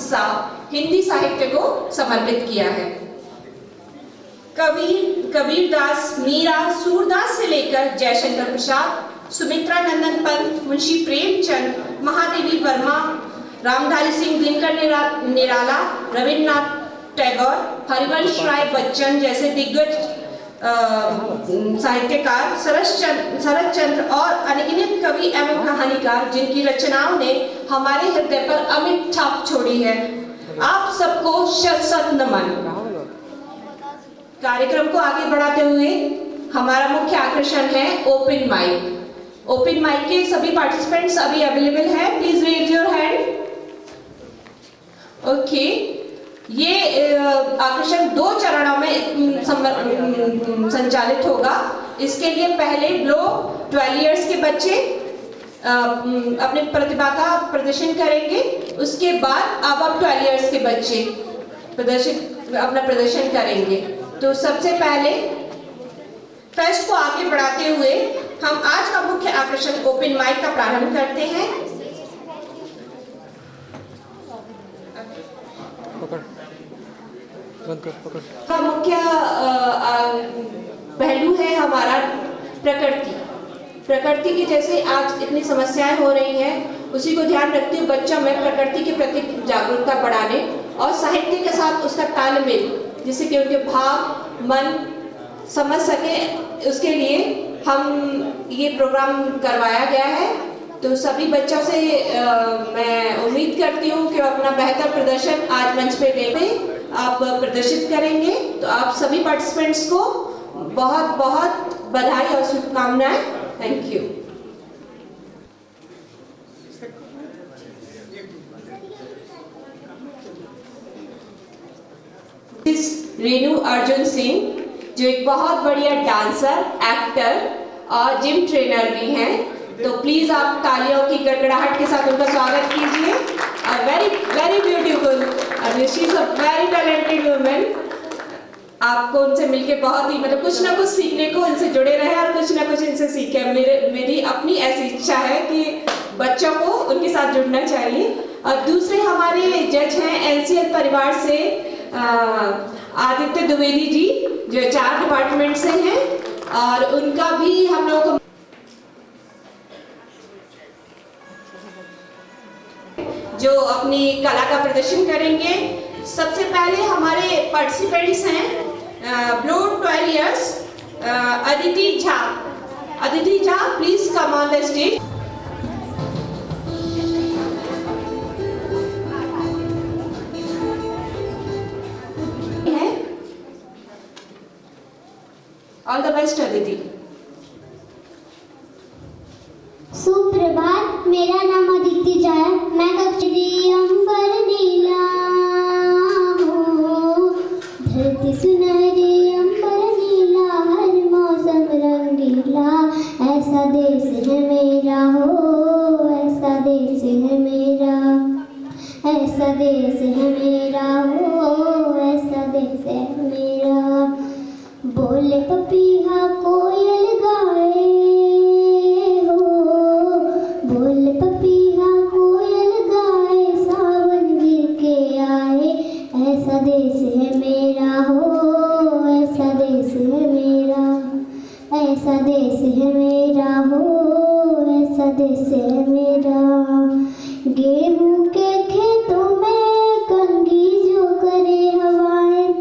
हिस्सा हिंदी साहित्य को समर्पित किया है। कबीरदास, मीरा, सूरदास से लेकर जयशंकर प्रसाद, सुमित्रा नंदन पंत, मुंशी प्रेमचंद, महादेवी वर्मा, रामधारी सिंह दिनकर निराला, रविन्द्रनाथ टैगोर, हरिवंश राय बच्चन जैसे दिग्गज साहित्यकार, शरद चंद्र और अनगिनत कवि एवं कहानीकार जिनकी रचनाओं ने हमारे हृदय पर अमिट छाप छोड़ी है, आप सबको शत शत नमन। कार्यक्रम को आगे बढ़ाते हुए हमारा मुख्य आकर्षण है ओपन माइक। ओपन माइक के सभी पार्टिसिपेंट्स अभी अवेलेबल हैं, please raise your hand. Okay, ये आकर्षण 2 चरणों में संचालित होगा। इसके लिए पहले बिलो 12 इयर्स के बच्चे अपने प्रतिभा का प्रदर्शन करेंगे, उसके बाद अब 12 इयर्स के बच्चे अपना प्रदर्शन करेंगे। तो सबसे पहले फेस्ट को आगे बढ़ाते हुए हम आज का मुख्य आकर्षण ओपन माइक का प्रारंभ करते हैं। का मुख्य पहलू है हमारा प्रकृति की जैसे आज इतनी समस्याएं हो रही हैं, उसी को ध्यान रखते हुए बच्चों में प्रकृति के प्रति जागरूकता बढ़ाने और साहित्य के साथ उसका तालमेल, जिससे कि उनके भाव मन समझ सके, उसके लिए हम ये प्रोग्राम करवाया गया है। तो सभी बच्चों से मैं उम्मीद करती हूँ कि अपना बेहतर प्रदर्शन आज मंच पे आप प्रदर्शित करेंगे। तो आप सभी पार्टिसिपेंट्स को बहुत बहुत बधाई और शुभकामनाएं। Thank you. रेणु अर्जुन सिंह जो एक बहुत बढ़िया डांसर, एक्टर और जिम ट्रेनर भी हैं, तो प्लीज आप तालियों की गड़गड़ाहट के साथ उनका स्वागत कीजिए। Very very beautiful, she is a very talented women. आपको उनसे मिलके बहुत ही मतलब कुछ ना कुछ सीखने को, इनसे जुड़े रहे और कुछ ना कुछ इनसे सीखे। मेरी अपनी ऐसी इच्छा है कि बच्चों को उनके साथ जुड़ना चाहिए। और दूसरे हमारे जज हैं एनसीएल परिवार से आदित्य द्विवेदी जी, जो HR डिपार्टमेंट से हैं, और उनका भी हम लोगों को जो अपनी कला का प्रदर्शन करेंगे। सबसे पहले हमारे पार्टिसिपेंट्स हैं below 12 years, Aditi Jha. Aditi Jha, please come on the stage. All the best Aditi. सुप्रभात, मेरा नाम अदिति झा है। मैं अंबर नीला हो, धरती सुनहरी अंबर नीला, हर मौसम रंगीला, ऐसा देश है मेरा हो, ऐसा देश है मेरा, ऐसा देश है मेरा हो, ऐसा देश है मेरा। बोले पपीहा कोयल गाए हो, बोले पपीहा कोयल गाए, सावन गिर के आए, ऐसा देश है मेरा हो, ऐसा देश है मेरा, ऐसा देश है मेरा हो, ऐसा देश है मेरा। गेहूं के खेतों में कंघी जो करे हवाएं,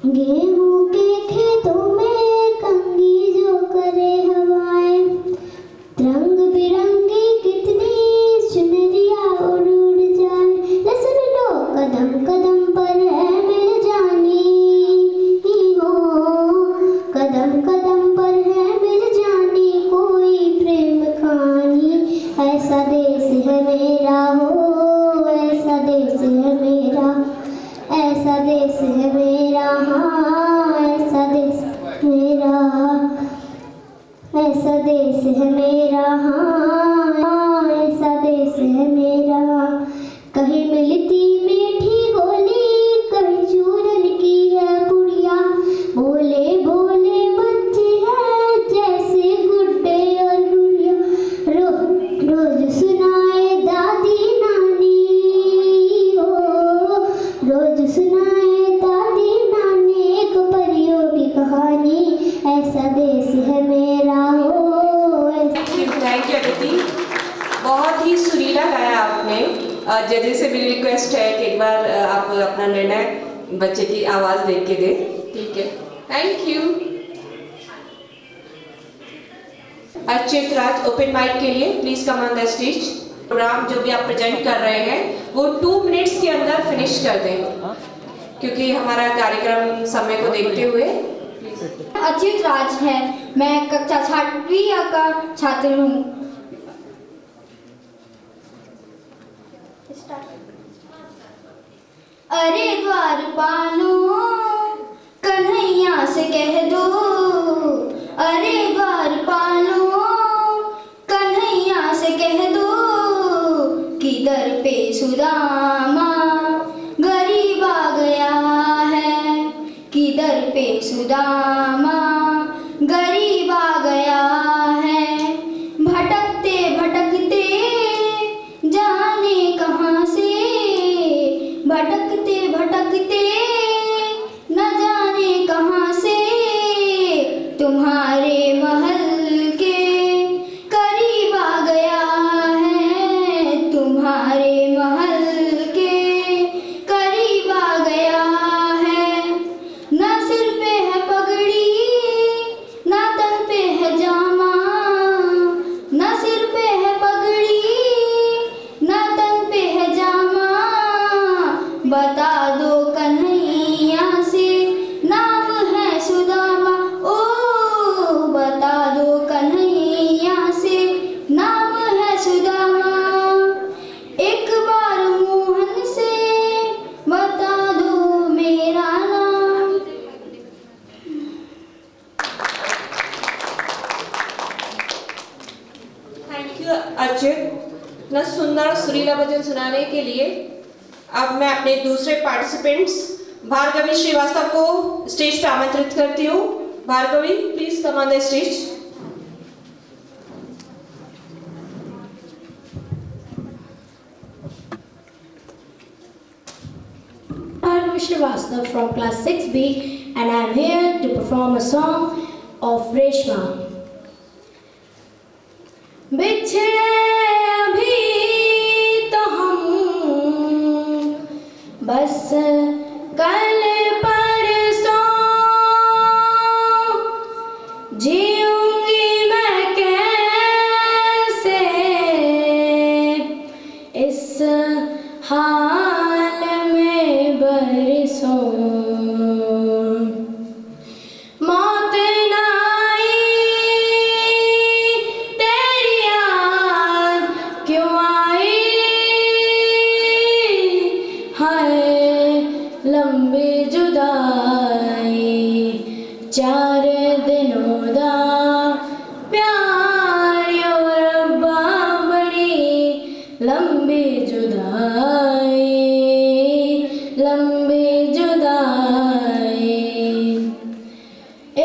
गेहूं के खेतों में कंघी जो करे हवाएं, रंग बिरंगी कितनी चुनरिया उड़ उड़ जाए, सुन लो कदम कदम पर है मिल जानी हो, कदम कदम पर है मिल जानी कोई प्रेम कहानी, ऐसा देश है मेरा हो, ऐसा देश है मेरा, ऐसा देश है मेरा, हाँ ऐसा देश मेरा, ऐसा देश है मेरा, हाँ ऐसा देश है मेरा। कहीं मिलती मीठी गोली, कहीं चूरन की है पुड़िया, बोले बोले बच्चे हैं जैसे गुड्डे और गुड़िया, रोज सुनाए दादी नानी जजेस से मेरी रिक्वेस्ट है कि एक बार आप अपना निर्णय बच्चे की आवाज देख के दें, ठीक है? Thank you. Archit Raj open mic के लिए please come on the stage. Program जो भी आप प्रेजेंट कर रहे हैं वो 2 मिनट्स के अंदर फिनिश कर दें, क्योंकि हमारा कार्यक्रम समय को देखते हुए। अर्चित राज है, मैं कक्षा 6वीं का छात्र हूँ। अरे द्वारपालो कन्हैया से कह दो, अरे द्वारपालो कन्हैया से कह दो कि दर पे सुदामा गरीब आ गया है, कि दर पे सुदामा गरीब आ गया है। भटकते भटकते जाने कहाँ से, भटकते भटकते न जाने कहाँ से तुम्हारे महल के करीब आ गया है, तुम्हारे महल के करीब आ गया है। न सिर पे है पगड़ी न तन पे है जामा, न सिर पे है पगड़ी न तन पे है जामा। बता दो कन्हैया से नाम है सुदामा, ओ बता दो कन्हैया से नाम है सुदामा। एक बार मोहन से बता दो मेरा नाम। थैंक यू अर्चित, इतना सुंदर और सुरीला भजन सुनाने के लिए। अब मैं अपने दूसरे पार्टिसिपेंट्स भार्गवी श्रीवास्तव को स्टेज पे आमंत्रित करती हूँ। Bhargavi please come on the stage. Bhargavi Srivastava from class 6B and I am here to perform a song of Reshma. बिछड़े अभी तो हम बस कल परसों, जीऊंगी मैं कैसे इस हाल में बरसों। मौत न आई तेरी याद क्यों आई, हाय लंबी जुदाई 4 दिनों दा प्यार यो रब्बा बड़ी लंबी जुदाई, लंबी जुदाई।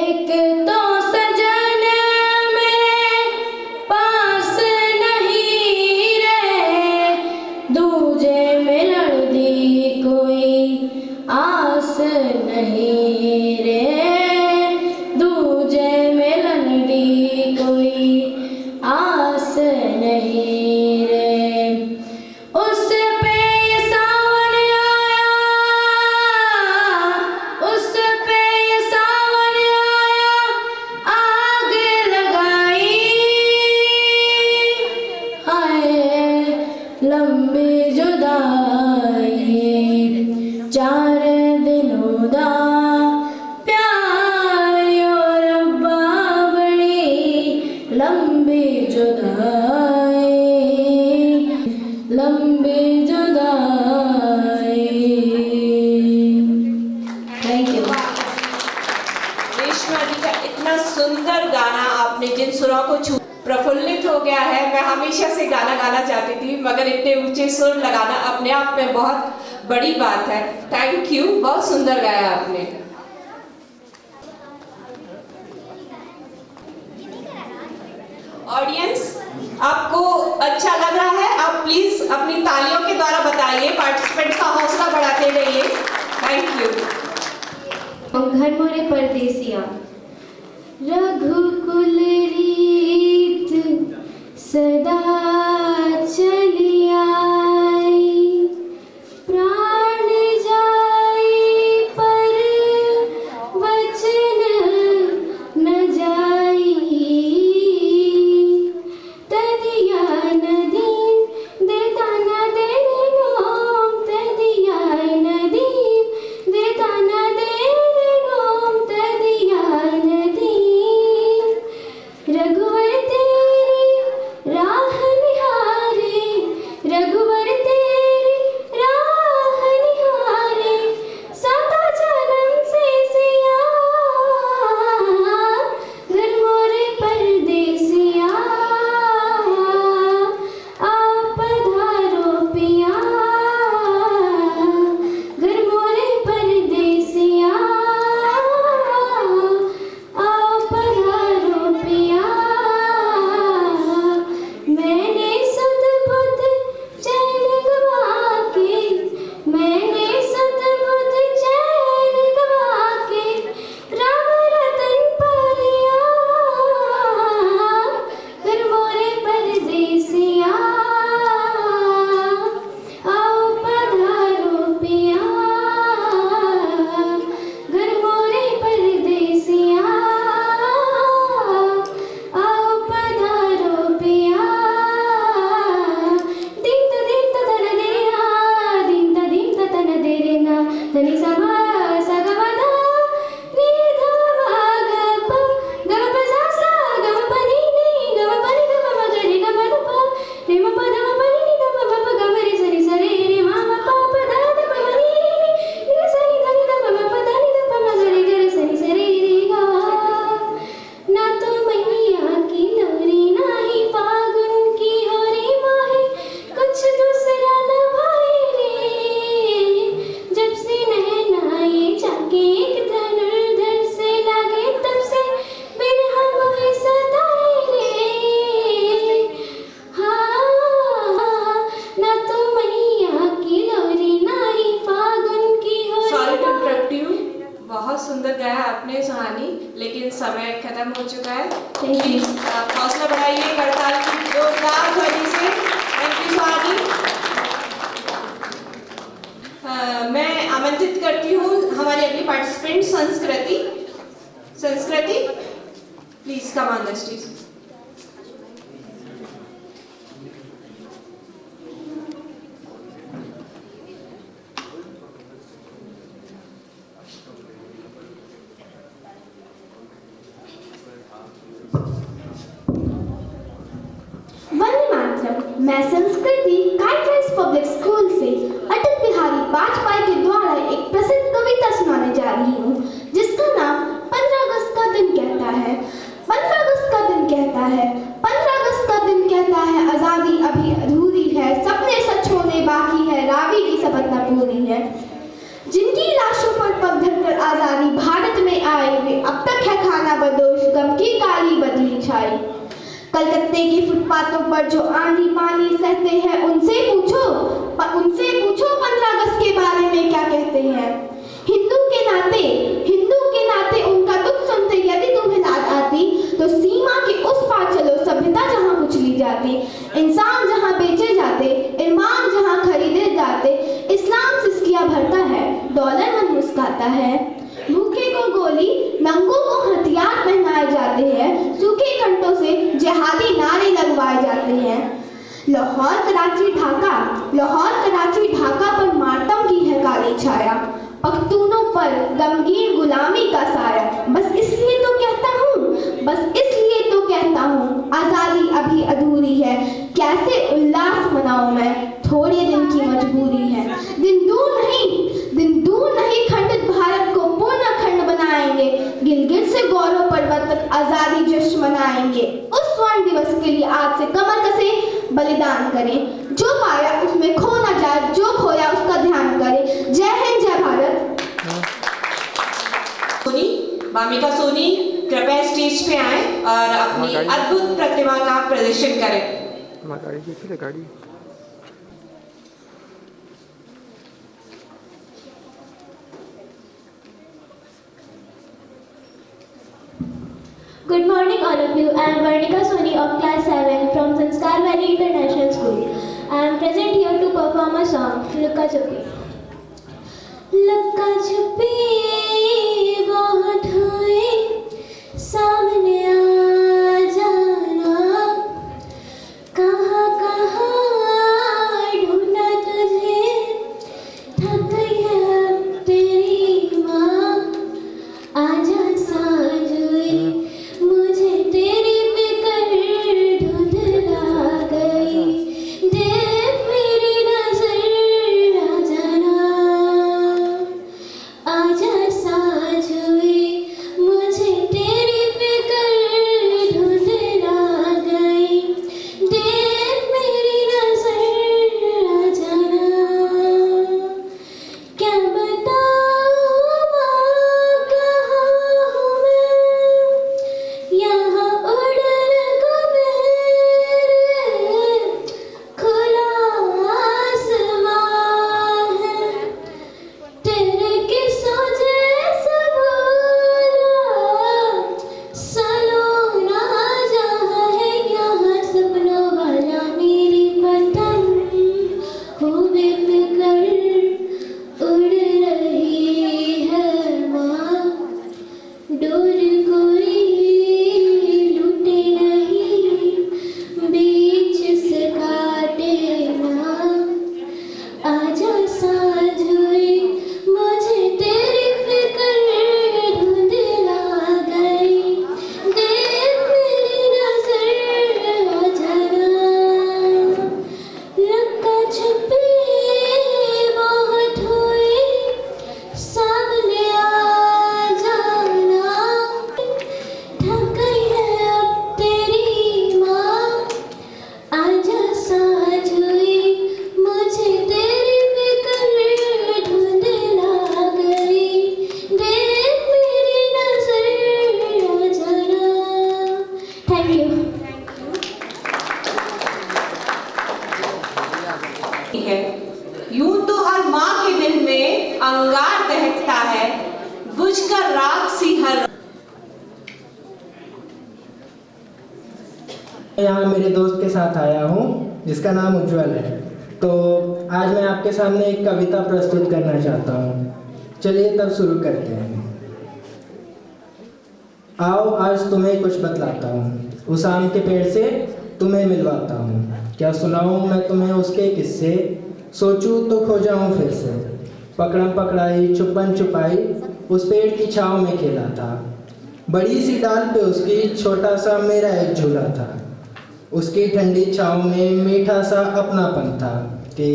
एक तो सजन मेरे पास नहीं रहे, दूजे मिलन दी कोई आस नहीं रे, दूजे मिलन दी कोई आस नहीं रे। उस पे सावन आया, उस पे सावन आया, आग लगाई, हाय लंबी जुदाई 4 दिनों दा प्यार यो रब्बा बड़ी लंबी जुदाई, लंबी जुदाई। Thank you. रेशमा जी का इतना सुंदर गाना, आपने जिन सुरों को छू प्रफुल्लित हो गया है। मैं हमेशा से गाना गाना चाहती थी, मगर इतने ऊंचे सुर लगाना अपने आप में बहुत बड़ी बात है। थैंक यू, बहुत सुंदर गाया आपने। ऑडियंस, आपको अच्छा लग रहा है? आप प्लीज अपनी तालियों के द्वारा बताइए, पार्टिसिपेंट का हौसला बढ़ाते रहिए। Thank you. घर मोरे परदेसिया। रघुकुल रीत सदा चली आई, धनी सा मा सा ग म ध नि ध म ग प ग म प सा सा ग म प नि नि ग म प नि ध म ग रे ग म ध प रे म प ध म प नि नि ध प म प ग म रे स नि स रे रे म म प प ध ध प म नि रे नि रे स नि ध नि ध प म प ध नि ध प म ग रे ग रे स नि स रे रे ग ना तो मैया की लोरी ना ही फागुन की हो रे माहे कुछ दूसरा न भाई रे जब से नैना ये जाके एक धनुर्धर से लागे तब से बिरहा मोहे सताए रे हाँ ना तो मैया की लोरी ना ही फागुन की हो सॉरी टू इंटरप्ट यू, बहुत सुंदर गाया आपने सुहानी, लेकिन समय खत्म हो चुका है। प्लीज हौसला बढ़ाइए करताल की जोरदार ध्वनि से। Thank you Suhani. मैं आमंत्रित करती हूँ हमारी अगली participant Sanskriti. Sanskriti, please come on the stage. वंदे मातरम। मैं संस्कृति काइटराइज पब्लिक स्कूल से अटल बिहारी वाजपेयी के द्वारा एक प्रसिद्ध कविता सुनाने जा रही हूँ, जिसका नाम 15 अगस्त का दिन कहता है। 15 अगस्त का दिन कहता है, 15 अगस्त का दिन कहता है, आज़ादी अभी अधूरी है, सपने सच होने बाकी है, रावी की शपथ न पूरी है। जिनकी लाशों पर पग धरकर आज़ादी भारत में आई, वे अब तक है खाना बदोश, गम की काली बदली छाई। कलकत्ते के फुटपाथों पर जो आंधी पानी सहते हैं, उनसे पूछो 15 अगस्त के बारे में क्या कहते हैं। हिंदू के नाते उनका दुख सुनते यदि तुम्हें लाज आती, तो सीमा के उस पार चलो, सभ्यता जहां कुचली जाती, इंसान जहां बेचे जाते, ईमान जहां खरीदे जाते, इस्लाम सिसकियां भरता है, डॉलर मन मुस्काता है। भूखे को गोली, नंगों को हथियार पहनाए जाते हैं, सूखे कंठों से जिहादी नारे लगवाए जाते हैं। लाहौर कराची ढाका पर मातम की है काली छाया, पख्तूनों पर गमगीन गुलामी का साया। बस इसलिए तो कहता हूँ आज़ादी अभी अधूरी है, कैसे उल्लास मनाऊं मैं, थोड़े दिन की मजबूरी है। दिन दूर नहीं खंडित भारत को पूर्ण खंड बनाएंगे, गिलगित से गौरव पर्वत तक आज़ादी जश्न मनाएंगे। उस स्वर्ण दिवस के लिए आज से कमर कसे बलिदान करें, जो पाया उसमें खो न जाए, जो खोया उसका ध्यान करें। जय हिंद, जय भारत। भामिका सोनी कृपया स्टेज पे आएं और अपनी अद्भुत प्रतिभा का प्रदर्शन करें। गाड़ी Good morning, all of you. I am Varnika Soni of class 7 from Sanskar Valley International School. I am present here to perform a song, Lukka Chuppi. लुक्का छुपी बहुत हुए, सामने आ जाना, कहाँ ढूंढा तुझे, थक गई अब तेरी माँ, आजा साजुई, मुझे तेरी फिक्र धुंधला गई, देख मेरी नजर आ जाना, आजा अंगार दहकता है, बुझकर राख सी हर। यहाँ मेरे दोस्त के साथ आया हूँ जिसका नाम उज्जवल है। तो आज मैं आपके सामने एक कविता प्रस्तुत करना चाहता हूँ। चलिए तब शुरू करते हैं। आओ आज तुम्हें कुछ बतलाता हूँ, उस आम के पेड़ से तुम्हें मिलवाता हूँ। क्या सुनाऊँ मैं तुम्हें उसके किस्से, सोचूं तो खो जाऊँ फिर से। पकड़म पकड़ाई छुपन छुपाई उस पेड़ की छाँव में खेला था। बड़ी सी डाल पे उसकी छोटा सा मेरा एक झूला था। उसकी ठंडी छाँव में मीठा सा अपनापन था, कि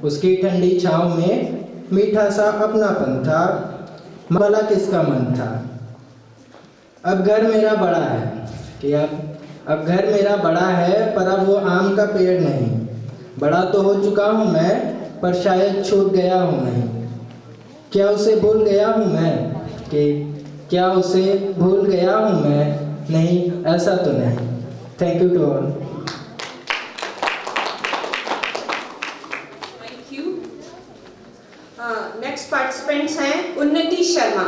उसकी ठंडी छाँव में मीठा सा अपनापन था। भला किसका मन था। अब घर मेरा बड़ा है, कि अब घर मेरा बड़ा है, पर अब वो आम का पेड़ नहीं। बड़ा तो हो चुका हूँ मैं, पर शायद छूट गया हूँ नहीं। क्या उसे भूल गया हूँ मैं, कि क्या उसे भूल गया हूँ मैं? नहीं, ऐसा तो नहीं। Thank you to all. Thank you. Next participants हैं Unnati Sharma.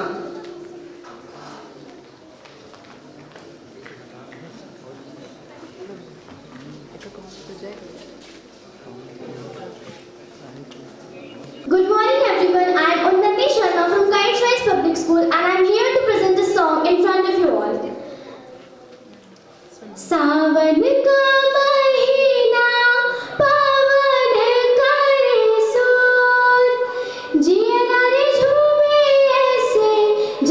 Good morning everyone, I am Unnati Sharma from Kiteswise Public School and I am here to present a song in front of you all. सावन का महीना पावन करे सोर, जिया रे झूमे ऐसे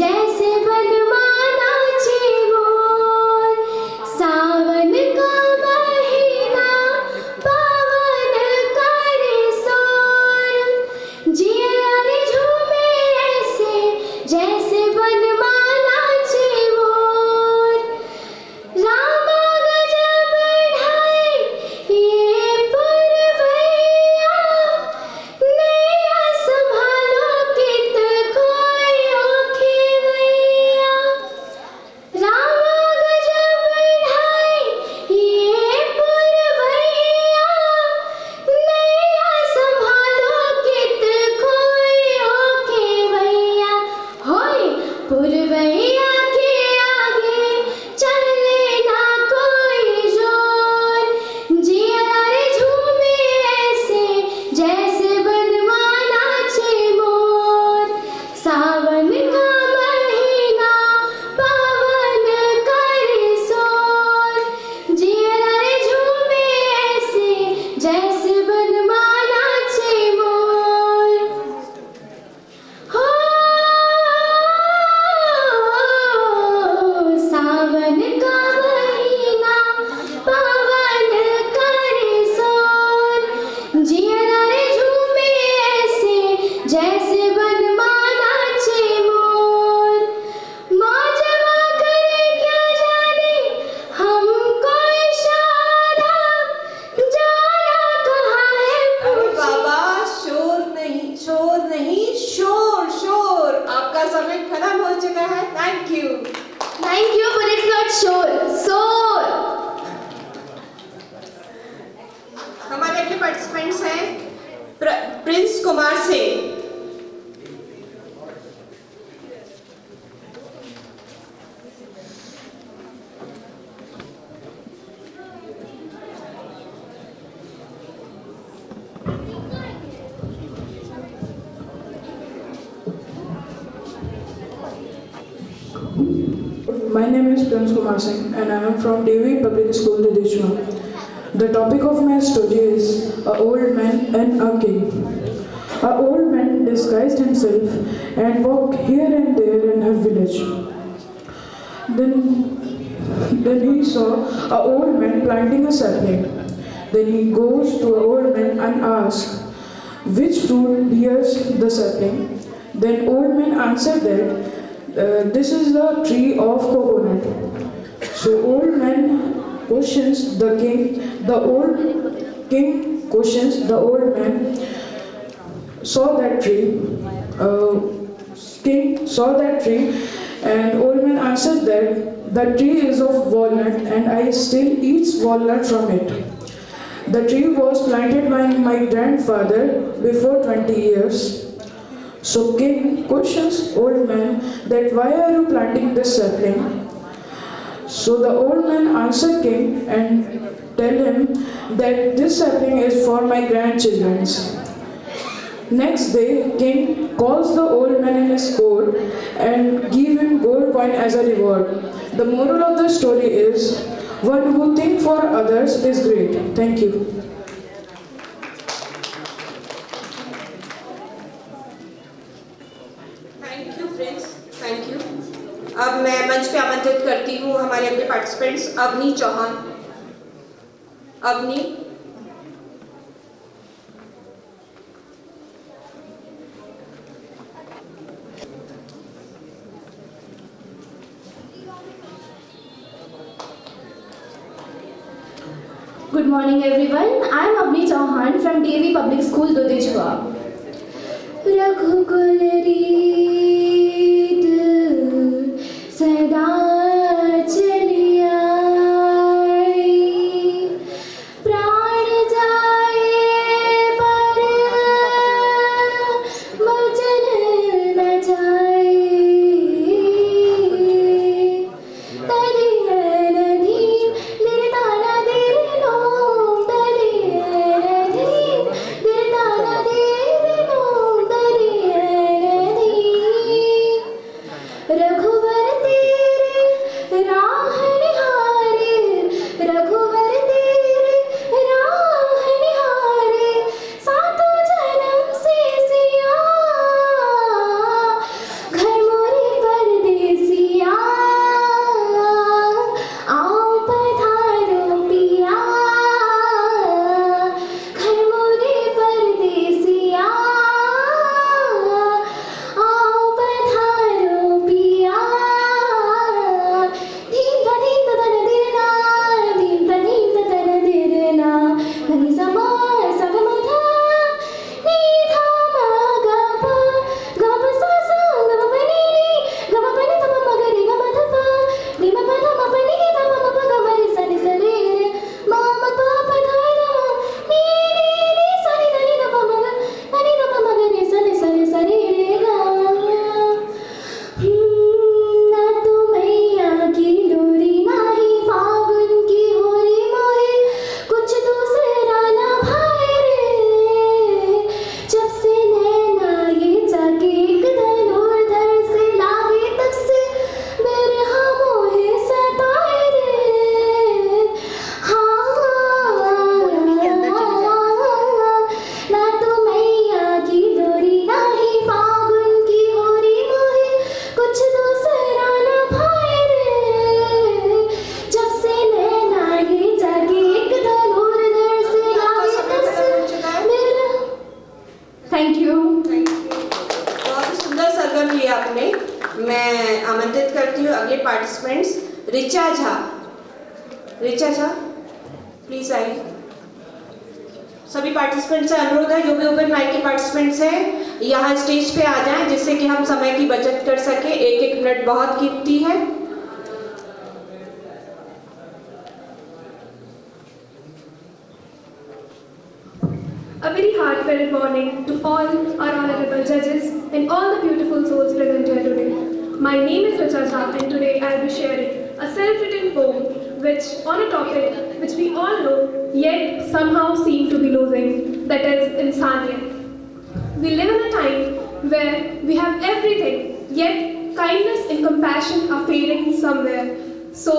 जैसे बनमाना चे मोर। सावन का महीना पावन करे सोर, जिया रे झूमे ऐसे जैसे बनमाना चे मोर। रामा गजब ढाई ये पुरवैया, नैया संभालो कित कोई ओखे वैया। रामा गजब ढाई ये पुरवैया, नैया संभालो कित कोई ओखे वैया। होय पुरवैया के आगे चले ना कोई जोर, जिया रे झूमे ऐसे जैसे बनमाना चे मोर। सावन का महीना पावन करे सोर, जिया रे झूमे ऐसे जैसे बनमाना चे मोर। हो सावन का महीना पावन करे सोर, जिया रे झूमे ऐसे जैसे बनमाना चे मोर। मौजवा करे क्या जाने हमको इशारा, जाना कहाँ है अरे बाबा, शोर नहीं, शोर नहीं, शोर शोर। आपका समय खत्म हो चुका है। Thank you. Thank you, but it's not sure. Soar. हमारे अगले पार्टिसिपेंट्स हैं Prince Kumar Singh. My name is Prince Kumar Singh and I am from DV Public School, Didishwa. The topic of my story is a old man and a king. A old man disguised himself and walked here and there in her village. Then he saw a old man planting a sapling. Then he goes to an old man and asks, which fruit bears the sapling? Then old man answered that this is the tree of coconut. So old man questions the king. The old king questions the old man. Saw that tree. King saw that tree, and old man answered that the tree is of walnut, and I still eat walnut from it. The tree was planted by my grandfather before 20 years. So king questions old man that why are you planting this sapling? So the old man answered king and tell him that this sapling is for my grandchildren's. Next day, king calls the old man in his court and give him gold coin as a reward. The moral of the story is, one who thinks for others is great. Thank you. Thank you friends, thank you. अब मैं मंच पे आमंत्रित करती हूँ हमारे अगले participants Avni Chauhan. Avni, Good morning everyone. I am Avni Chauhan from DAV Public School, Dodejhua. रघुकुल रीत सदा चली आई, प्राण जाए पर वचन न जाए, तरियन धीम दिरताना दिरनो, तरियन धीम दिरताना दिरनो, तरियन धीम। रघुवर तेरे राह निहारे, रघुवर तेरे राह निहारे, सातों जन्म से सिया, घर मोरे परदेसिया, आओ पधारो पिया, घर मोरे परदेसिया, आओ पधारो पिया। धीम तन दिरना, धीम तन दिरना, धनी समा सगमधा, नी धा मा गा पा, गा पा सा सा, गा पा नी नी, गा पा नी धा पा गा रे गा मा धा पा, नी मा पा धा मा पा नी धा पा मा पा गा मा रे सा नी सा रे रे, मा मा पा पा धा धा मा, नी नी नी सा नी धा नी धा पा मा गा, धा नी धा पा मा गा रे सा रे रे गा। ना तो मैया की लोरी, ना ही फागुन की होरी मोहे, कुछ दूसरा ना भाए रे, जब से नैना ये जाके एक धनुर्धर से लागे, तब से बिरहा मोहे सताए रे। ना तो मैया की लोरी, ना ही फागुन की होरी मोहे, कुछ दूसरा ना भाए रे, जब से नैना ये जागे एक धनुर्धर से लागे, तब से बिरहा। Thank you. बहुत ही सुंदर सरगम लिया आपने। मैं आमंत्रित करती हूँ अगले पार्टिसिपेंट्स ऋचा झा। ऋचा झा प्लीज आइए। सभी पार्टिसिपेंट्स से अनुरोध है, जो भी ओपन माइक के पार्टिसिपेंट्स हैं यहाँ स्टेज पे आ जाएं, जिससे कि हम समय की बचत कर सके। एक एक मिनट बहुत कीमती है। A very heartfelt morning to all our honorable judges and all the beautiful souls present here today. My name is Richa Jha and today I will be sharing a self-written poem which on a topic which we all know yet somehow seem to be losing, that is Insaniyat. We live in a time where we have everything, yet kindness and compassion are fading somewhere. So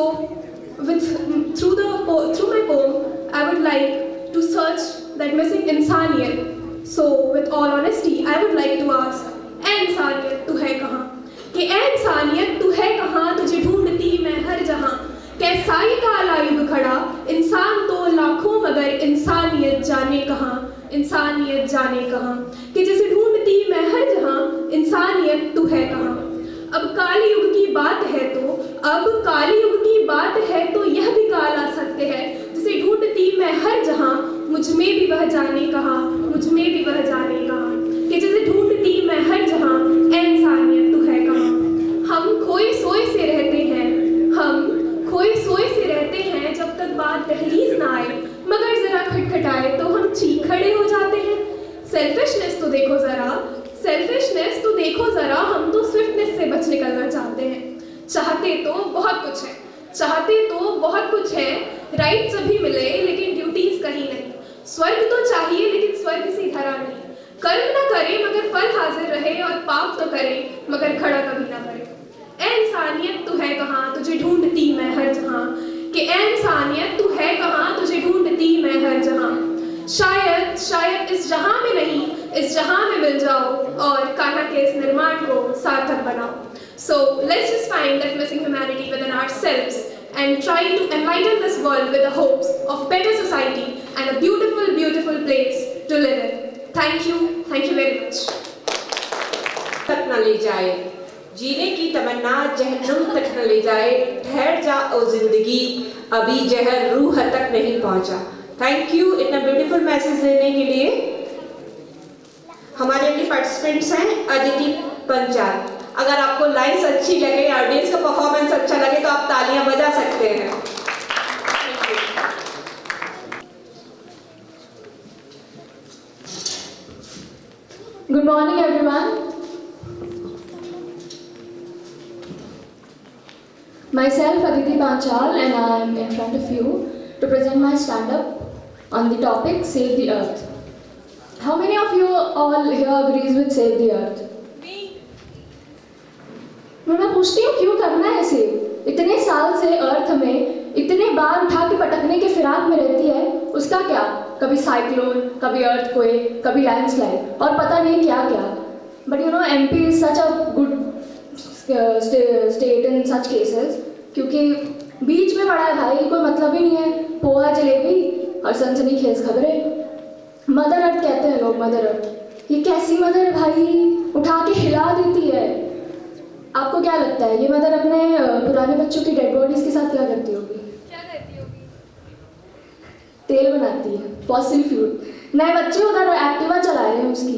through my poem I would like to search that missing इंसानियत. So with all honesty I would like to ask, ऐ इंसानियत तू है कहाँ? कि ऐ इंसानियत तू है कहाँ? तुझे ढूंढती मैं हर जहाँ। कैसा ये काला युग खड़ा, इंसान तो लाखों मगर इंसानियत जाने कहाँ, इंसानियत जाने कहाँ। कि जिसे ढूंढती मैं हर जहाँ, इंसानियत तू है कहाँ। अब काली युग की बात है तो, अब काली युग की बात है तो यह भी काला सत्य है, जिसे ढूंढती मैं हर जहाँ, मुझ में भी वह जाने कहाँ, मुझ में भी वह जाने कहाँ। कि जिसे ढूंढती मैं हर जहाँ, ऐ इंसानियत तू है कहाँ। हम खोए सोए से रहते हैं, हम खोए सोए से रहते हैं, जब तक बात दहलीज ना आए, मगर जरा खटखटाए तो हम चीख खड़े हो जाते हैं। सेल्फिशनेस तो देखो जरा, सेल्फिशनेस स्लगिशनेस तो देखो जरा, हम तो स्विफ्टनेस से बच निकलना चाहते हैं। चाहते तो बहुत कुछ है, चाहते तो बहुत कुछ है, राइट सभी मिले लेकिन ड्यूटीज कहीं नहीं। स्वर्ग तो चाहिए लेकिन स्वर्ग सी धरा नहीं। कर्म न करे मगर फल हाजिर रहे, और पाप तो करे मगर खड़ा कभी ना करे। ऐ इंसानियत तू है कहाँ, तुझे ढूंढती मैं हर जहाँ। कि ऐ इंसानियत तू है कहाँ, तुझे ढूंढती मैं हर जहाँ। शायद शायद इस जहाँ में नहीं, इस जहाँ में मिल जाओ, और कान्हा के इस निर्माण को सार्थक बनाओ। So let's just find that missing humanity within ourselves and try to enlighten this world with the hopes of better society and a beautiful, beautiful place to live in. Thank you very much. तक न ले जाए, जीने की तमन्ना जहन्नुम तक न ले जाए। ठहर जा ओ जिंदगी, अभी जहर रूह तक नहीं पहुंचा। थैंक यू इतना ब्यूटीफुल मैसेज देने के लिए। हमारे अगले पार्टिसिपेंट्स हैं अदिति पंचाल। अगर आपको लाइन्स अच्छी लगे, ऑडियंस का परफॉर्मेंस अच्छा लगे तो आप तालियां बजा सकते हैं। Good morning, everyone. Myself, Aditi Panchal, and I am in front of you to present my stand-up on the topic Save the Earth. How many of you all here agrees with Save the Earth? मैं पूछती हूँ क्यों करना है इसे? इतने साल से अर्थ में इतने बार उठा के पटकने के फिराक में रहती है, उसका क्या? कभी साइक्लोन, कभी अर्थक्वेक, कभी लैंडस्लाइड और पता नहीं क्या क्या। But you know MP is such a good state in such cases, क्योंकि बीच में पड़ा है भाई, कोई मतलब ही नहीं है। पोहा जलेबी और सनसनीखेज खबरें। मदर अर्थ कहते हैं लोग, मदर अर्थ। ये कैसी मदर भाई, उठा के हिला देती है। आपको क्या लगता है ये मदर अपने पुराने बच्चों की डेड बॉडीज के साथ क्या करती होगी? क्या करती होगी? तेल बनाती है, फॉसिल फ्यूल। नए बच्चे उधर एक्टिवा चला रहे हैं उसकी।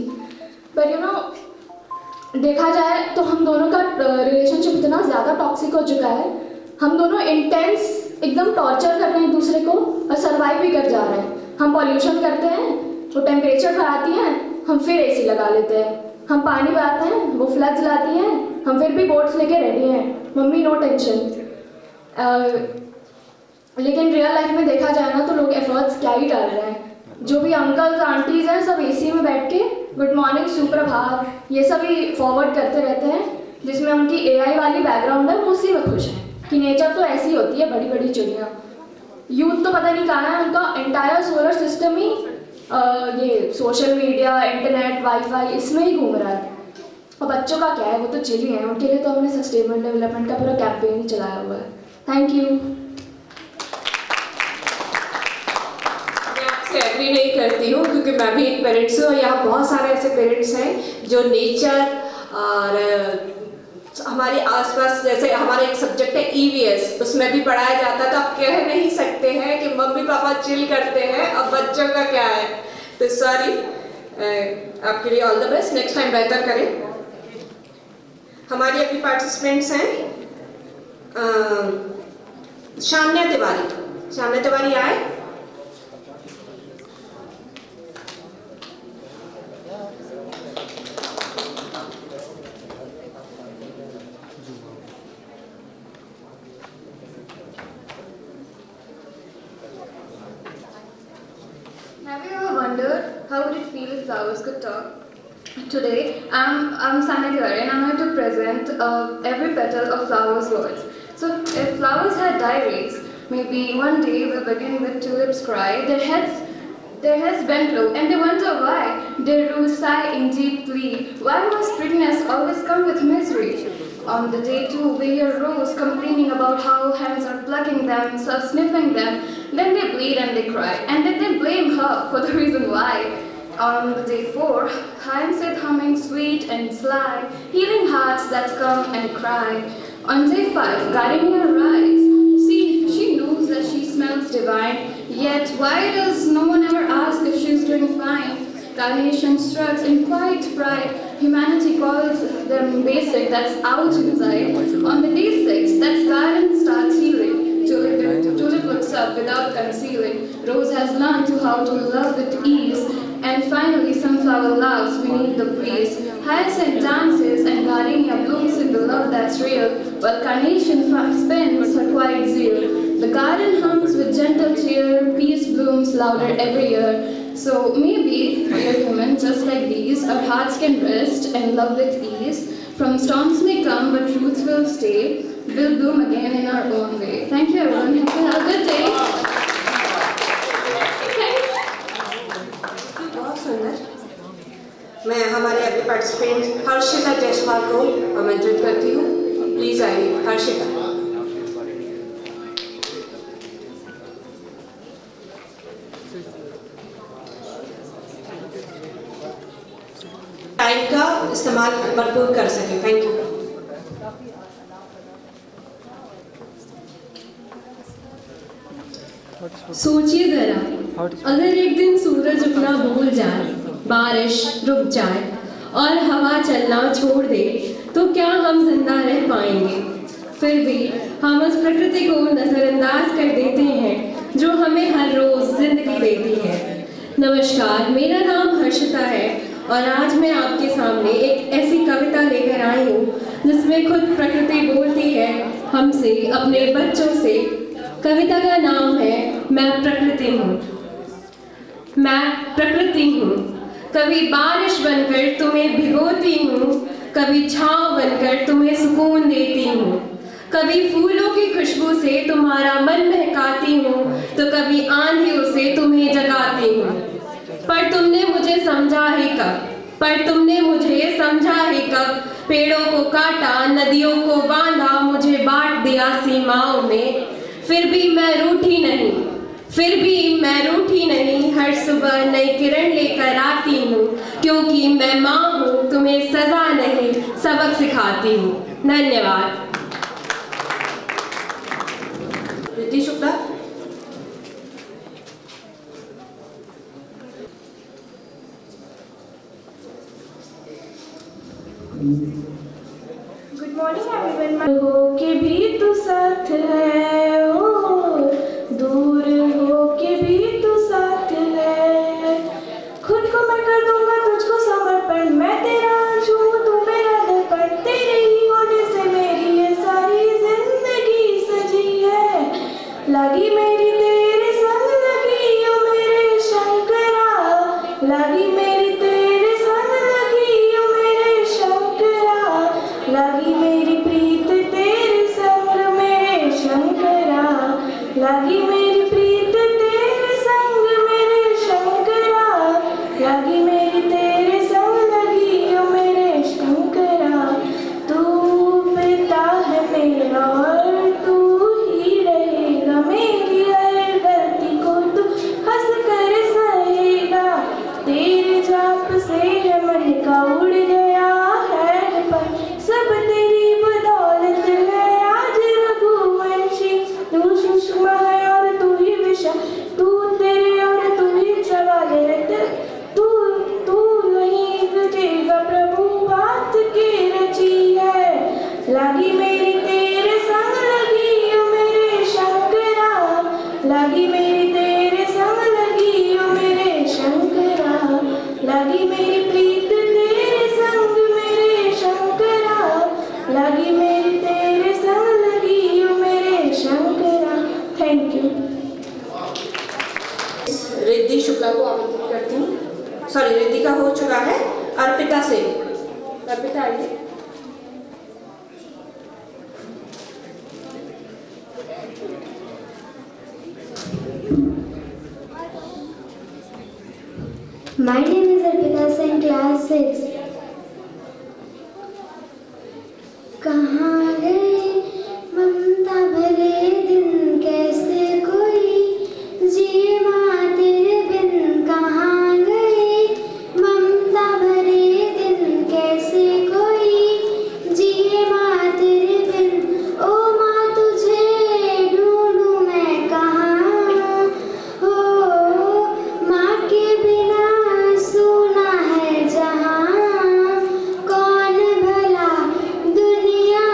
पर यू नो देखा जाए तो हम दोनों का रिलेशनशिप इतना ज़्यादा टॉक्सिक हो चुका है, हम दोनों इंटेंस एकदम टॉर्चर कर रहे हैं एक दूसरे को और सर्वाइव भी कर जा रहे हैं। हम पॉल्यूशन करते हैं, वो टेम्परेचर बढ़ाती हैं, हम फिर AC लगा लेते हैं। हम पानी बहाते हैं, वो फ्लड्स लाती हैं, हम फिर भी बोट्स लेके रेडी हैं। Mummy no tension. लेकिन रियल लाइफ में देखा जाए ना तो लोग एफर्ट्स क्या ही डाल रहे हैं। जो भी अंकल्स आंटीज हैं सब AC में बैठ के गुड मॉर्निंग, सुप्रभात ये सब ही फॉरवर्ड करते रहते हैं, जिसमें उनकी AI वाली बैकग्राउंड है, वो उसी में खुश हैं कि नेचर तो ऐसी होती है, बड़ी बड़ी चिड़िया। यूथ तो पता नहीं कहाँ है, उनका एंटायर सोलर सिस्टम ही ये सोशल मीडिया, इंटरनेट, वाईफाई इसमें ही घूम रहा है। और बच्चों का क्या है, वो तो चिल ही है। उनके लिए तो हमने सस्टेनेबल डेवलपमेंट का पूरा कैंपेन ही चलाया हुआ है। Thank you. मैं आपसे एग्री नहीं करती हूँ क्योंकि मैं भी एक पेरेंट्स हूँ और यहाँ बहुत सारे ऐसे पेरेंट्स हैं जो नेचर और हमारे आसपास, जैसे हमारा एक सब्जेक्ट है EVS, उसमें भी पढ़ाया जाता है। तो आप कह नहीं सकते हैं कि मम्मी पापा चिल करते हैं, अब बच्चों का क्या है। तो सॉरी, आपके लिए all the best, next time बेहतर करें। हमारी अभी पार्टिसिपेंट्स हैं शान्या तिवारी। शान्या तिवारी आए। Have you ever wondered how would it feel if flowers could talk? Today, I'm Sanya Tiwari and I'm going to present every petal of flowers' words. So, if flowers had diaries, maybe one day will begin with tulips cry, their heads bent low, and they wonder why. Their roots sigh in deep plea. Why must prettiness always come with misery? On the day too, we hear rose complaining about how hands are plucking them, so sniffing them. Then they bleed and they cry, and then they blame her for the reason why. On day 4, hinds sit humming sweet and sly, healing hearts that come and cry. On day 5, gardenia writes, see, she knows that she smells divine, yet why does no one ever ask if she's doing fine? Carnation struts in quiet pride, humanity calls them basic, that's out inside. On the day 6, that's garden starts healing. Tulip looks up without concealing. Rose has learned how to love with ease. And finally, sunflower loves beneath the breeze. Hyacinth dances and gardenia blooms in the love that's real, while carnation spends her quiet zeal. The garden hums with gentle cheer, peace blooms louder every year. So maybe, dear human, just like these, our hearts can rest and love with ease. From storms may come, but truths will stay. We'll bloom again in our own way. Thank you, everyone. Have a good day. बहुत सुंदर। मैं हमारे अगले participant Harshita Jaiswal को आमंत्रित करती हूँ। Please आइए हर्षिता। टाइम का इस्तेमाल भरपूर कर सके। Thank you. सोचिए जरा, अगर एक दिन सूरज उगना भूल जाए, बारिश रुक जाए और हवा चलना छोड़ दे, तो क्या हम जिंदा रह पाएंगे? फिर भी हम उस प्रकृति को नजरअंदाज कर देते हैं जो हमें हर रोज जिंदगी देती है। नमस्कार, मेरा नाम हर्षिता है और आज मैं आपके सामने एक ऐसी कविता लेकर आई हूँ जिसमें खुद प्रकृति बोलती है हमसे, अपने बच्चों से। कविता का नाम है मैं प्रकृति हूँ। मैं प्रकृति हूँ, कभी बारिश बनकर तुम्हें भिगोती हूँ, कभी छांव बनकर तुम्हें सुकून देती हूँ, कभी फूलों की खुशबू से तुम्हारा मन महकाती हूँ, तो कभी आंधियों से तुम्हें जगाती हूँ। पर तुमने मुझे समझा ही कब? पेड़ों को काटा, नदियों को बांधा, मुझे बांट दिया सीमाओं में। फिर भी मैं रूठी नहीं, हर सुबह नई किरण लेकर आती हूँ, क्योंकि मैं माँ हूँ, तुम्हें सजा नहीं सबक सिखाती हूँ। धन्यवाद। Riddhi Shukla. Good morning everyone. हो के भी तू साथ है, ओ दूर हो के भी तू साथ है। खुद को मैं कर दूंगा तुझको समर्पण, मैं तेरा अंश हूँ तू मेरा दर्पण। तेरे ही होने से मेरी ये सारी जिंदगी सजी है। लगी मेरी तेरे संग लगी ओ मेरे शंकरा, लगी मेरी तेरे संग लगी ओ मेरे शंकरा, लगी मेरी प्रीत तेरे संग मेरे शंकरा, लगी मेरी प्रीत तेरे संग मेरे शंकरा, लगी मेरी तेरे संग लगी ओ मेरे शंकरा। तू पिता है मेरा और तू ही रहेगा, मेरी हर गलती को तू हंस कर सहेगा। तेरे जाप से है मन का उड़ गया है पर, सब तेरी बदौलत है आज रघुवंशी। तू सुषमा है और तू ही विषा, तू तेरे और तू ही चवाले है। तू नहीं बचेगा प्रभु बात की रची है। लगी मेरी तेरे संग लगी ओ मेरे शंकरा, लगी मेरी तेरे संग लगी ओ मेरे शंकरा, लगी मेरी प्रीत तेरे संग मेरे शंकरा, लगी मेरी तेरे संग लगी ओ मेरे शंकरा। Thank you. रिद्धि शुक्ला को आमंत्रित करती हूँ। सॉरी, रिद्धि का हो चुका है। अर्पिता से। अर्पिता आइए। My name is Arpita Singh, class 6. कहाँ गए ममता भरे दिन, कैसे कोई जिए माँ तेरे बिन। कहाँ गए ममता भरे दिन, कैसे कोई जिए माँ तेरे बिन। ओ माँ तुझे ढूंढूं मैं कहाँ, हो माँ के बिना सुना है जहाँ। कौन भला दुनिया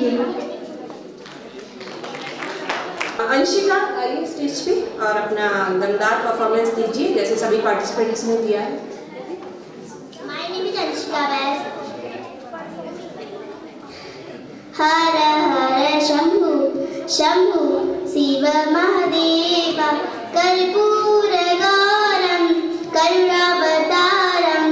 यू। अंशिका आइए स्टेज पे और अपना दमदार परफॉर्मेंस दीजिए जैसे सभी पार्टिसिपेंट्स ने दिया है। My name is Anshika Vyas. हर हर शंभु शंभु शिव महादेव कर्पूर गौरम करुणावतारम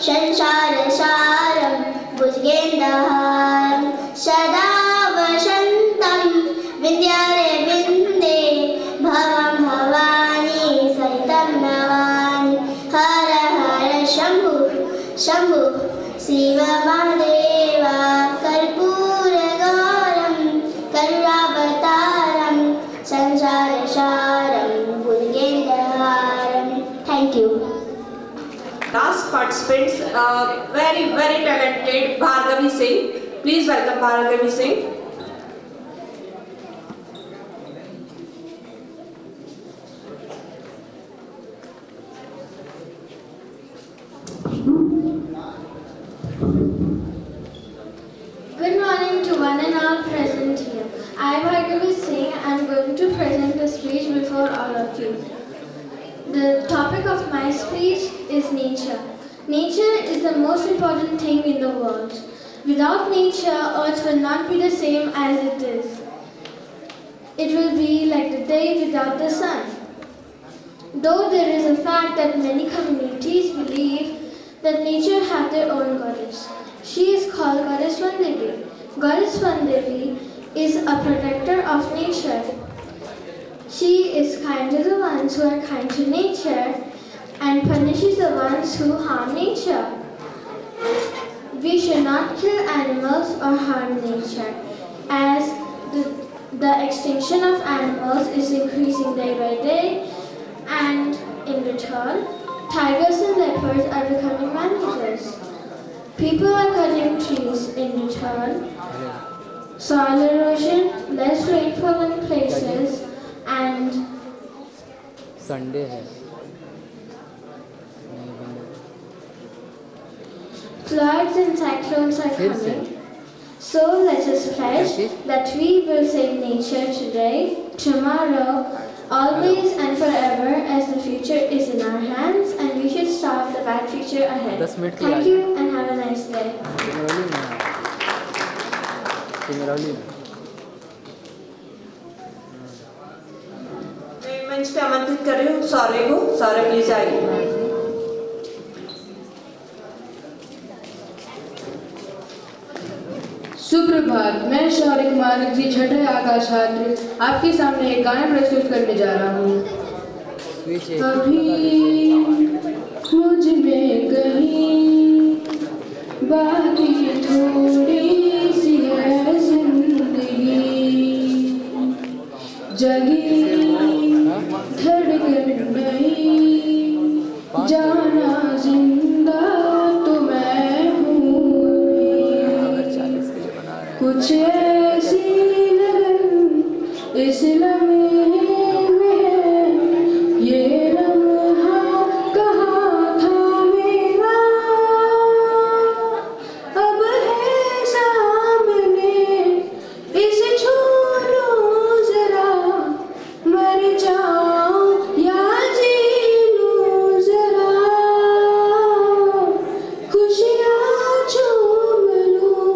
संसार सारम भुजगेन्द्रहारम सदा वसंतम विद्यारविंदे भवं भवानी सहितं नमामि। हर हर शंभु शंभु शिव महादेव कर्पूर गौरम करुणावतारम संसार सारम भुजगेन्द्रहारम। Thank you. Last participants, very talented Bhargavi Singh. Please welcome Bhargavi Singh. Good morning to one and all present here. I am Bhargavi Singh. I am going to present a speech before all of you. The topic of my speech is nature. Nature is the most important thing in the world. Without nature, Earth will not be the same as it is. It will be like the day without the sun. Though there is a fact that many communities believe that nature have their own goddess. She is called Goddess Vandevi. Goddess Vandevi is a protector of nature. She is kind to the ones who are kind to nature and punishes the ones who harm nature. We should not kill animals or harm nature, as the extinction of animals is increasing day by day, and in return, tigers and leopards are becoming man-eaters. People are cutting trees in return. Soil erosion, less rainfall in places, and Sunday है floods and cyclones are coming. So let us pledge that we will save nature today, tomorrow, always and forever, as the future is in our hands and we should stop the bad future ahead. Thank you and have a nice day. मैं मंच पे आमंत्रित कर रही हूँ सौर्य को। सौर्य प्लीज आइए। सुप्रभात, मैं शौर्य कुमार जी छठे आकाश छात्र आपके सामने एक गाना प्रस्तुत करने जा रहा हूँ। अभी मुझ में कहीं बाकी थोड़ी सी है जिंदगी, जगी धड़कन नहीं, जाना जिंदा तो मैं हूँ अभी। कुछ ऐसी लगन इस लम्हे में है, ये लम्हा कहाँ था मेरा, अब है सामने, इसे छू लूं जरा, मर जाऊं या जी लूं जरा, खुशियाँ चूम लूं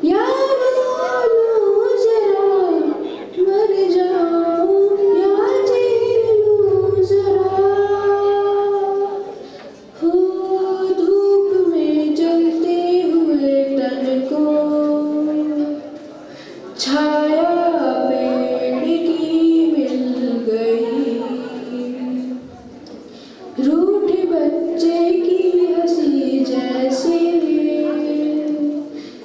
या रो लूं जरा, मर जाऊं या जी लूं जरा। हो धूप में जलते हुए तन को छाया पेड़ की मिल गई, रूठे बच्चे की हंसी जैसे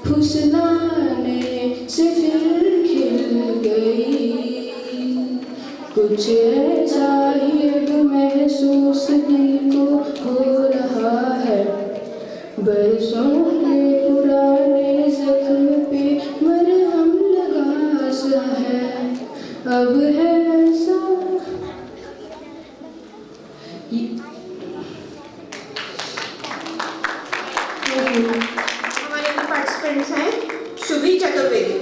फुसलाने से फिर खिल गई। कुछ ऐसा ही अब महसूस दिल को हो रहा है, बरसों के पुराने जख्म पे मरहम लगा सा है, अब है ऐसा। हमारे पार्टिसिपेंट्स हैं शुभी चतुर्वेदी।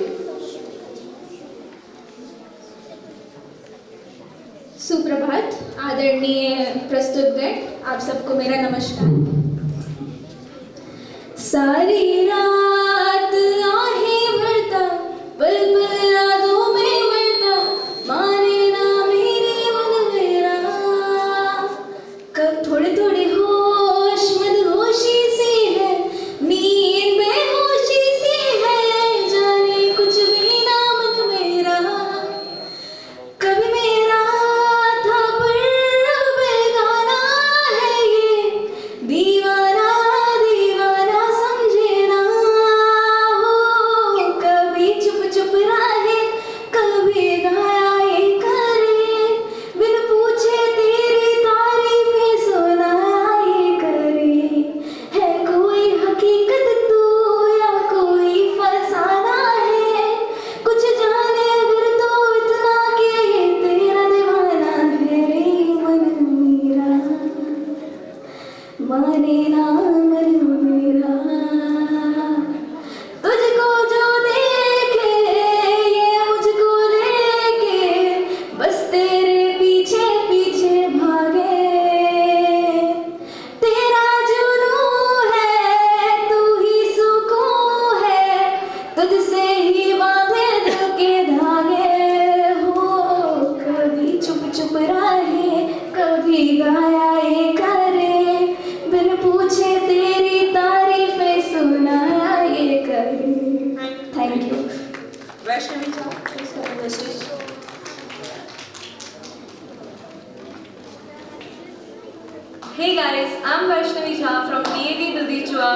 आदरणीय प्रस्तुतगण, आप सबको मेरा नमस्कार। सारी रात आहें भरता, पल पल यादों में मरता, माने ना मेरे मन मेरा। कब थोड़े थोड़े होश मदहोशी सी है, नींद बेहोशी सी है, जाने कुछ भी ना मन मेरा। कभी मेरा था पर अब बेगाना है ये, दीवाना दीवाना समझे ना हो। कभी चुप चुप रहे, कभी गाया ये करे, बिन पूछे तेरी तारीफें सुनाए करे। है कोई हकीकत तू या कोई फसाना है, कुछ जाने अगर तो इतना कि ये तेरा दीवाना है रे मन मेरा, माने ना मन मेरा। तुझको जो देखे ये मुझको लेके, बस तेरे पीछे पीछे भागे। तेरा जुनून है, तू ही सुकून है, तुझसे ही बांधे दिल के धागे हो। कभी चुप चुप रहे, कभी गाया ये करे, बिन पूछे तेरी तारीफें सुनाया ये करे। Thank you. Vaishnavi ji, please come on the stage. Hey guys, I'm Vaishnavi Jha from DAV Dudhichua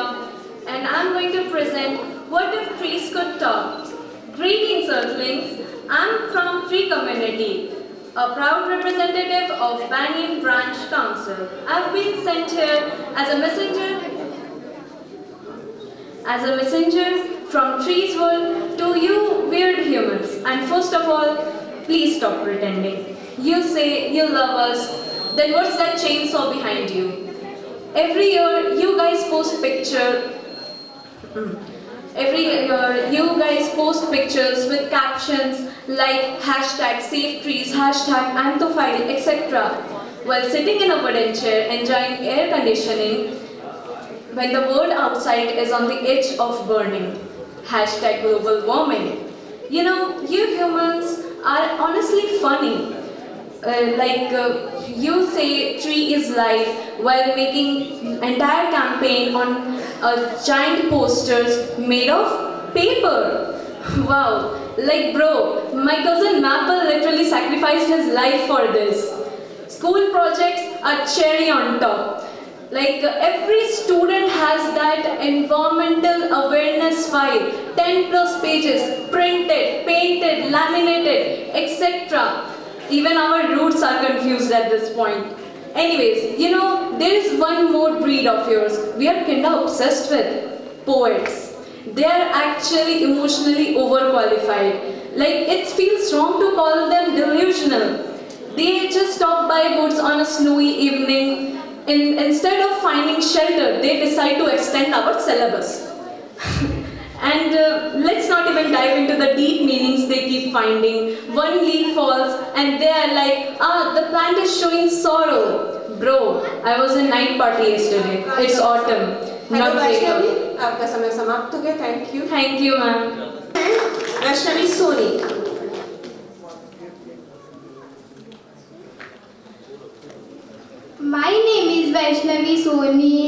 and I'm going to present What If Trees Could Talk. Greetings Earthlings, I'm from Tree Community, a proud representative of Banyan Branch Council. I've been sent here as a messenger from Trees World to you weird humans. And first of all, please stop pretending. You say you love us, then what's that chainsaw behind you? Every year you guys post pictures with captions like #SaveTrees, #Anthophile, etc. while sitting in a wooden chair enjoying air conditioning when the world outside is on the edge of burning. #global warming. You know, you humans are honestly funny. You say tree is life while making entire campaign on giant posters made of paper. Wow, like bro, my cousin Maple literally sacrificed his life for this. School projects are cherry on top. Every student has that environmental awareness file, 10 plus pages, printed, painted, laminated, etc. Even our roots are confused at this point. Anyways, you know, there is one more breed of yours we are kinda obsessed with. Poets. They are actually emotionally overqualified. It feels wrong to call them delusional. They just stop by woods on a snowy evening. Instead of finding shelter, they decide to extend our syllabus. And let's not even dive into the deep meanings they keep finding. One leaf falls and they are like, the plant is showing sorrow. Bro, I was in night party yesterday. It's autumn. Not Vaishnavi, आपका समय समाप्त हो गया। Thank you. Thank you, ma'am. Vaishnavi Soni. My name is Vaishnavi Soni.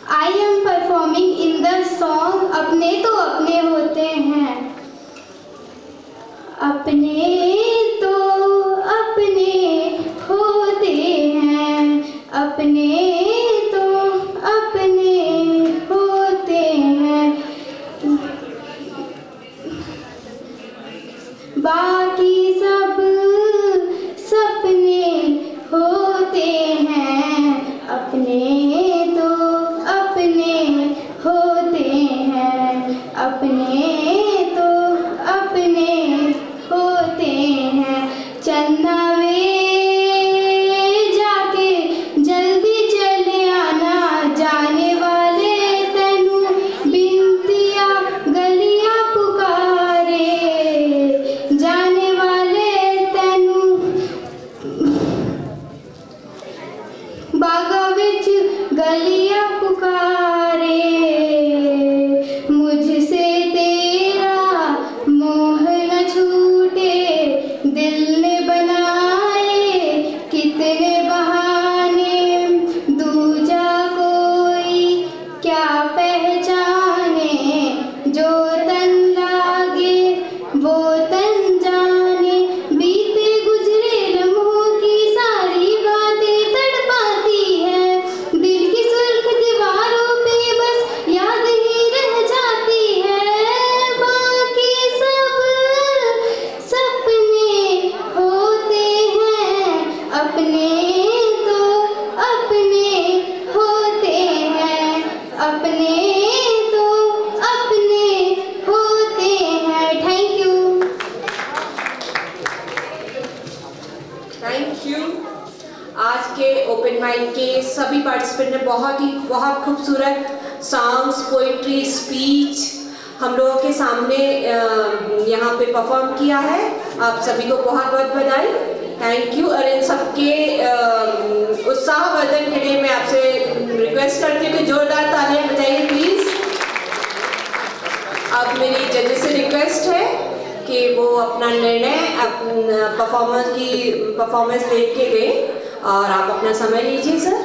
I am performing in the song अपने तो अपने होते हैं, अपने तो अपने होते हैं, अपने तो अपने होते हैं, बाकी सब सपने होते हैं, अपने तो अपने होते हैं, अपने तो अपने होते पार्टिसिपेंट ने बहुत खूबसूरत सॉन्ग्स, पोइट्री, स्पीच हम लोगों के सामने यहाँ पे परफॉर्म किया है। आप सभी को बहुत बहुत बधाई, थैंक यू। और इन सबके उत्साहवर्धन के लिए मैं आपसे रिक्वेस्ट करती हूँ कि जोरदार तालियां बजाइए प्लीज। अब मेरी जजेस से रिक्वेस्ट है कि वो अपना निर्णय परफॉर्मेंस देख के दें और आप अपना समय लीजिए सर।